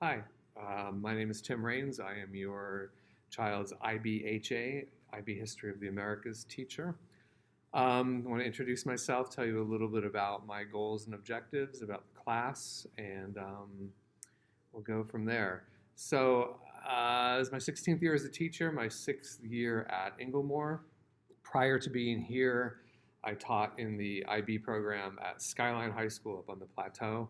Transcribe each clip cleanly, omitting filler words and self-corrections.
Hi, my name is Tim Raines. I am your child's IBHA, IB History of the Americas teacher. I want to introduce myself, tell you a little bit about my goals and objectives, about the class, and we'll go from there. So, it's my 16th year as a teacher, my 6th year at Inglemoor. Prior to being here, I taught in the IB program at Skyline High School up on the plateau.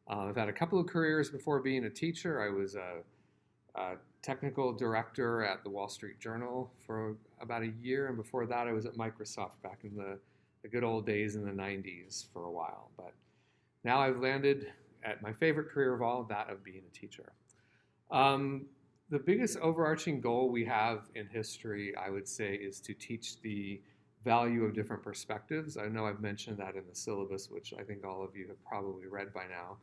I've had a couple of careers before being a teacher. I was a technical director at the Wall Street Journal for about a year, and before that I was at Microsoft back in the good old days in the 90s for a while. But now I've landed at my favorite career of all, that of being a teacher. The biggest overarching goal we have in history, I would say, is to teach the value of different perspectives. I know I've mentioned that in the syllabus, which I think all of you have probably read by now.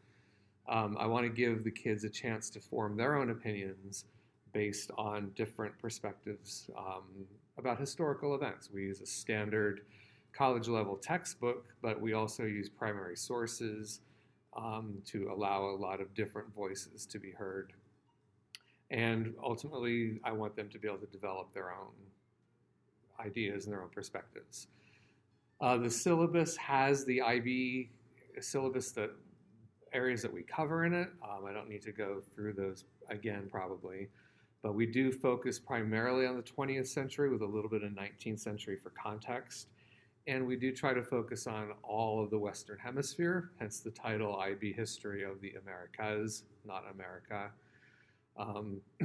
I want to give the kids a chance to form their own opinions based on different perspectives about historical events. We use a standard college level textbook, but we also use primary sources to allow a lot of different voices to be heard. And ultimately, I want them to be able to develop their own ideas and their own perspectives. The syllabus has the IB syllabus, that areas that we cover in it. I don't need to go through those again probably, but we do focus primarily on the 20th century with a little bit of 19th century for context. And we do try to focus on all of the Western Hemisphere, hence the title IB History of the Americas, not America,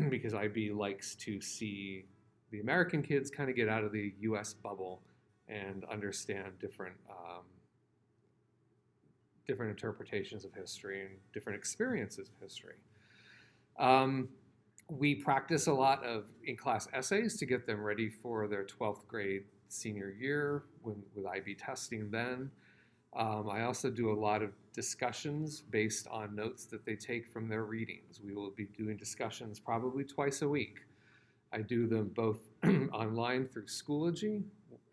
because IB likes to see the American kids kind of get out of the US bubble and understand different interpretations of history and different experiences of history. We practice a lot of in-class essays to get them ready for their 12th grade senior year with IB testing then. I also do a lot of discussions based on notes that they take from their readings. We will be doing discussions probably twice a week. I do them both online through Schoology,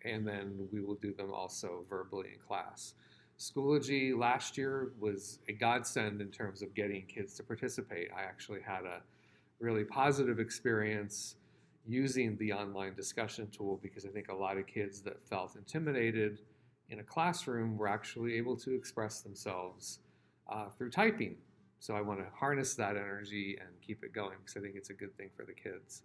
and then we will do them also verbally in class. Schoology last year was a godsend in terms of getting kids to participate. I actually had a really positive experience using the online discussion tool because I think a lot of kids that felt intimidated in a classroom were actually able to express themselves through typing. So I want to harness that energy and keep it going because I think it's a good thing for the kids.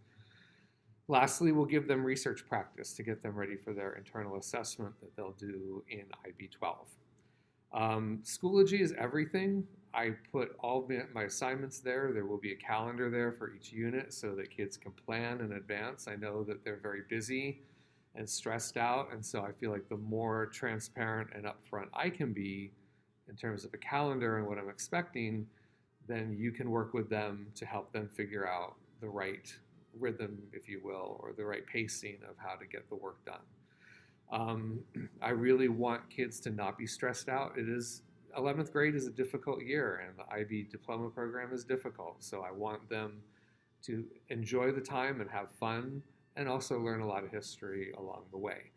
Lastly, we'll give them research practice to get them ready for their internal assessment that they'll do in IB 12. Schoology is everything. I put all my assignments there. There will be a calendar there for each unit so that kids can plan in advance. I know that they're very busy and stressed out, and so I feel like the more transparent and upfront I can be in terms of a calendar and what I'm expecting, then you can work with them to help them figure out the right rhythm, if you will, or the right pacing of how to get the work done. I really want kids to not be stressed out. 11th grade is a difficult year, and the IB diploma program is difficult. So I want them to enjoy the time and have fun and also learn a lot of history along the way.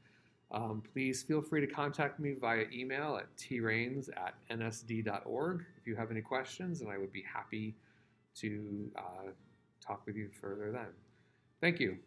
Please feel free to contact me via email at trains@nsd.org if you have any questions, and I would be happy to talk with you further then. Thank you.